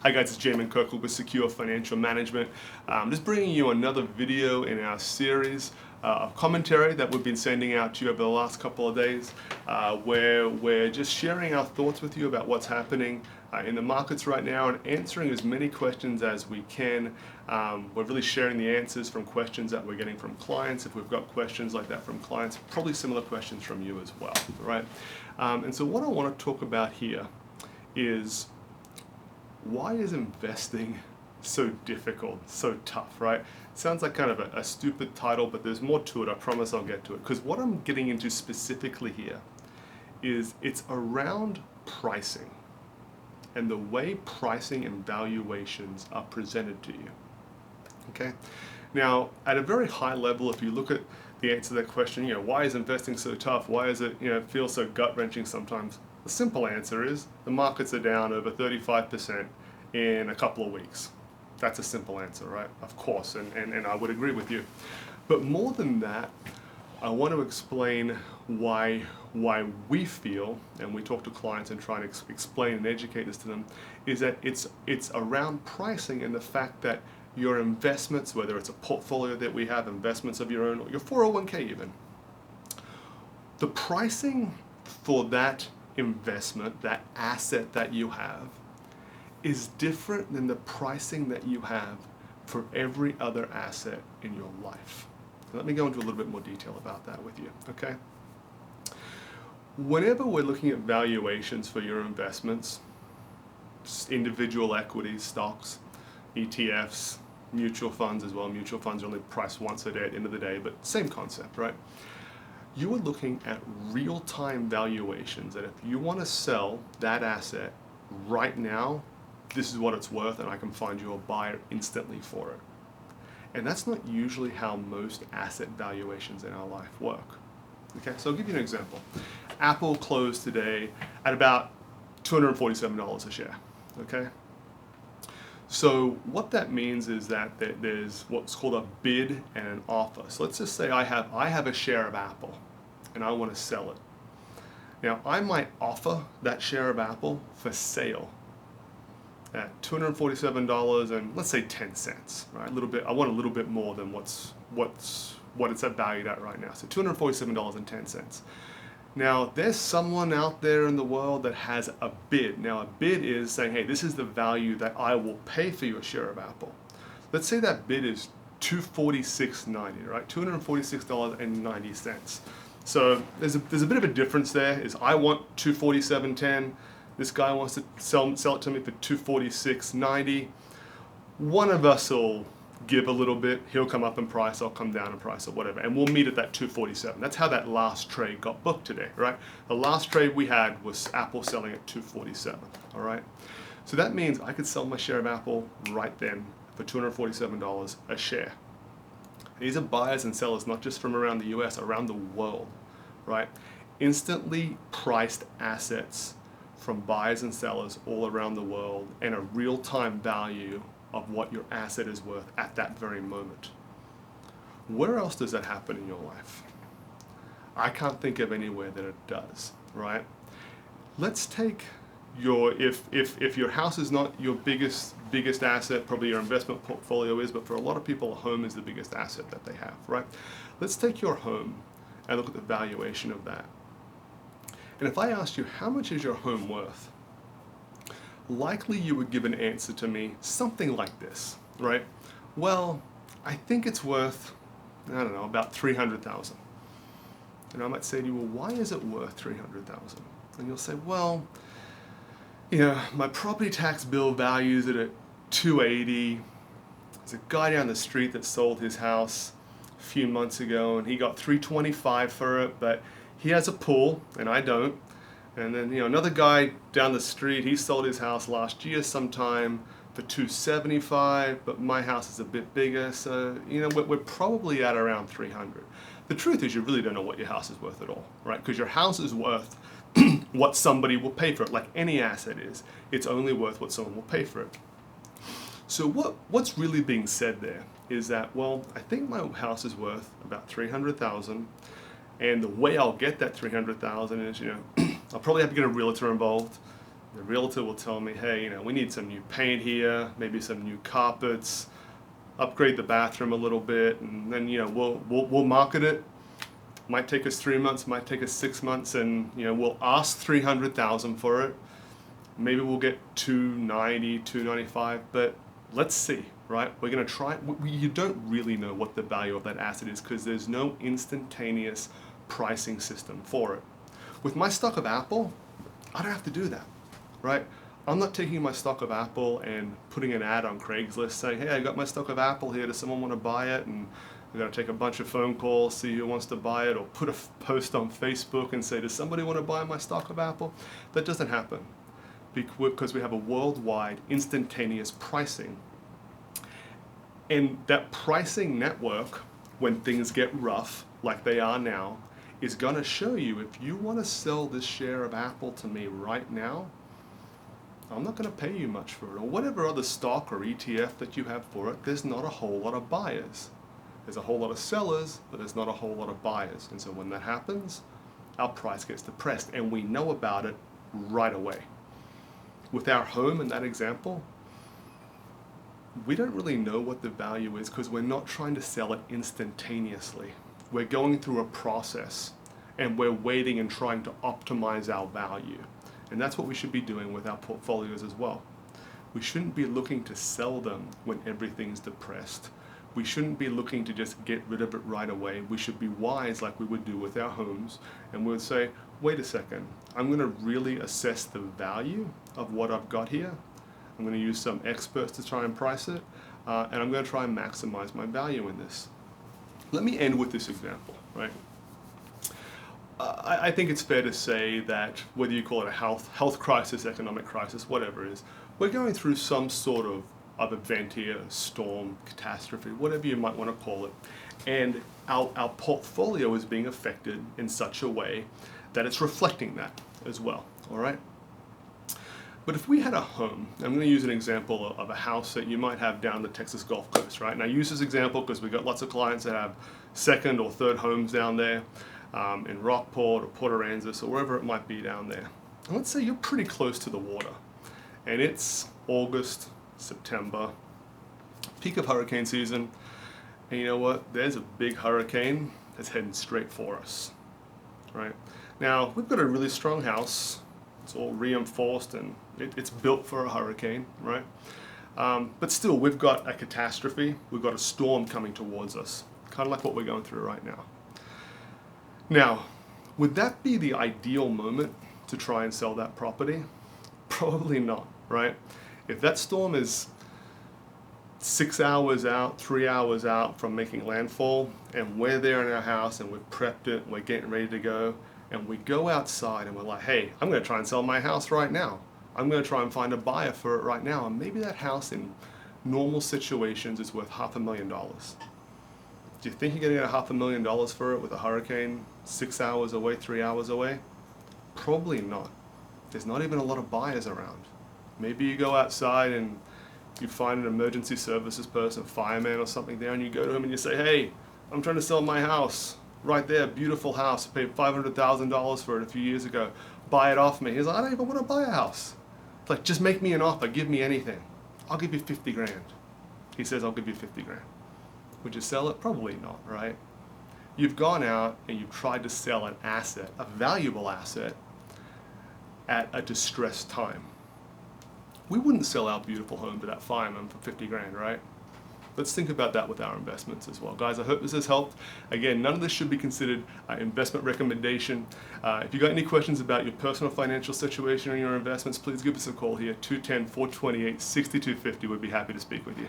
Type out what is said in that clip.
Hi guys, it's Jamin Kirkle with Secure Financial Management. Just bringing you another video in our series of commentary that we've been sending out to you over the last couple of days, where we're just sharing our thoughts with you about what's happening in the markets right now and answering as many questions as we can. We're really sharing the answers from questions that we're getting from clients. If we've got questions like that from clients, probably similar questions from you as well, right? And so what I want to talk about here is, why is investing so difficult, so tough, right? Sounds like kind of a stupid title, but there's more to it. I promise I'll get to it. Because what I'm getting into specifically here is it's around pricing and the way pricing and valuations are presented to you. Okay? Now, at a very high level, if you look at the answer to that question, why is investing so tough? Why is it, feel so gut-wrenching sometimes? The simple answer is the markets are down over 35% in a couple of weeks. That's a simple answer, right? Of course, and I would agree with you. But more than that, I want to explain why we feel, and we talk to clients and try to explain and educate this to them, is that it's around pricing and the fact that your investments, whether it's a portfolio that we have, investments of your own, or your 401k even, the pricing for that investment, that asset that you have, is different than the pricing that you have for every other asset in your life. So let me go into a little bit more detail about that with you, okay? Whenever we're looking at valuations for your investments, individual equities, stocks, ETFs, mutual funds as well. Mutual funds are only priced once a day at the end of the day, but same concept, right? You are looking at real-time valuations, that if you want to sell that asset right now, this is what it's worth, and I can find you a buyer instantly for it. And that's not usually how most asset valuations in our life work. Okay, so I'll give you an example. Apple closed today at about $247 a share, okay? So what that means is that there's what's called a bid and an offer. So let's just say I have a share of Apple and I want to sell it. Now I might offer that share of Apple for sale at $247 and let's say 10 cents, right? A little bit. I want a little bit more than what it's valued at right now. So $247.10. Now, there's someone out there in the world that has a bid. Now, a bid is saying, hey, this is the value that I will pay for your share of Apple. Let's say that bid is $246.90, right? $246.90. So there's a bit of a difference there. Is I want $247.10. This guy wants to sell it to me for $246.90. One of us will give a little bit, he'll come up in price, I'll come down in price or whatever, and we'll meet at that $247. That's how that last trade got booked today, right? The last trade we had was Apple selling at $247, all right? So that means I could sell my share of Apple right then for $247 a share. These are buyers and sellers not just from around the US, around the world, right? Instantly priced assets from buyers and sellers all around the world, and a real-time value of what your asset is worth at that very moment. Where else does that happen in your life? I can't think of anywhere that it does, right? Let's take if your house is not your biggest asset, probably your investment portfolio is, but for a lot of people, a home is the biggest asset that they have, right? Let's take your home and look at the valuation of that. And if I asked you, how much is your home worth? Likely you would give an answer to me something like this, right? Well, I think it's worth, I don't know, about $300,000. And I might say to you, well, why is it worth $300,000? And you'll say, well, my property tax bill values it at $280. There's a guy down the street that sold his house a few months ago, and he got $325 for it, but he has a pool, and I don't. And then, another guy down the street, he sold his house last year sometime for $275, but my house is a bit bigger, so, we're probably at around $300. The truth is you really don't know what your house is worth at all, right? Because your house is worth what somebody will pay for it, like any asset is. It's only worth what someone will pay for it. So what's really being said there is that, well, I think my house is worth about $300,000, and the way I'll get that $300,000 is, I'll probably have to get a realtor involved. The realtor will tell me, hey, we need some new paint here, maybe some new carpets, upgrade the bathroom a little bit, and then we'll market it. Might take us 3 months, might take us 6 months, and we'll ask $300,000 for it. Maybe we'll get $290, $295, but let's see, right? We're going to try. You don't really know what the value of that asset is because there's no instantaneous pricing system for it. With my stock of Apple, I don't have to do that, right? I'm not taking my stock of Apple and putting an ad on Craigslist saying, hey, I got my stock of Apple here, does someone want to buy it? And I'm going to take a bunch of phone calls, see who wants to buy it, or put a post on Facebook and say, does somebody want to buy my stock of Apple? That doesn't happen because we have a worldwide instantaneous pricing. And that pricing network, when things get rough, like they are now, is going to show you if you want to sell this share of Apple to me right now, I'm not going to pay you much for it. Or whatever other stock or ETF that you have for it, there's not a whole lot of buyers. There's a whole lot of sellers, but there's not a whole lot of buyers. And so when that happens, our price gets depressed, and we know about it right away. With our home in that example, we don't really know what the value is because we're not trying to sell it instantaneously. We're going through a process, and we're waiting and trying to optimize our value. And that's what we should be doing with our portfolios as well. We shouldn't be looking to sell them when everything's depressed. We shouldn't be looking to just get rid of it right away. We should be wise like we would do with our homes, and we would say, wait a second, I'm going to really assess the value of what I've got here. I'm going to use some experts to try and price it, and I'm going to try and maximize my value in this. Let me end with this example, right? I think it's fair to say that whether you call it a health crisis, economic crisis, whatever it is, we're going through some sort of event here, storm, catastrophe, whatever you might want to call it. And our portfolio is being affected in such a way that it's reflecting that as well, all right? But if we had a home, I'm going to use an example of a house that you might have down the Texas Gulf Coast, right? And I use this example because we've got lots of clients that have second or third homes down there in Rockport or Port Aransas or wherever it might be down there. And let's say you're pretty close to the water, and it's August, September, peak of hurricane season, and you know what? There's a big hurricane that's heading straight for us, right? Now, we've got a really strong house. It's all reinforced and it's built for a hurricane, right? But still, we've got a catastrophe. We've got a storm coming towards us, kind of like what we're going through right now. Now, would that be the ideal moment to try and sell that property? Probably not, right? If that storm is 6 hours out, 3 hours out from making landfall, and we're there in our house and we've prepped it, we're getting ready to go, and we go outside and we're like, hey, I'm going to try and sell my house right now. I'm going to try and find a buyer for it right now. And maybe that house in normal situations is worth $500,000. Do you think you're going to get $500,000 for it with a hurricane 6 hours away, 3 hours away? Probably not. There's not even a lot of buyers around. Maybe you go outside and you find an emergency services person, fireman or something there, and you go to him and you say, hey, I'm trying to sell my house. Right there, beautiful house. I paid $500,000 for it a few years ago. Buy it off me. He's like, I don't even want to buy a house. It's like, just make me an offer. Give me anything. I'll give you 50 grand. He says, I'll give you 50 grand. Would you sell it? Probably not, right? You've gone out and you've tried to sell an asset, a valuable asset, at a distressed time. We wouldn't sell our beautiful home to that fireman for 50 grand, right? Let's think about that with our investments as well. Guys, I hope this has helped. Again, none of this should be considered an investment recommendation. If you've got any questions about your personal financial situation or your investments, please give us a call here, 210-428-6250. We'd be happy to speak with you.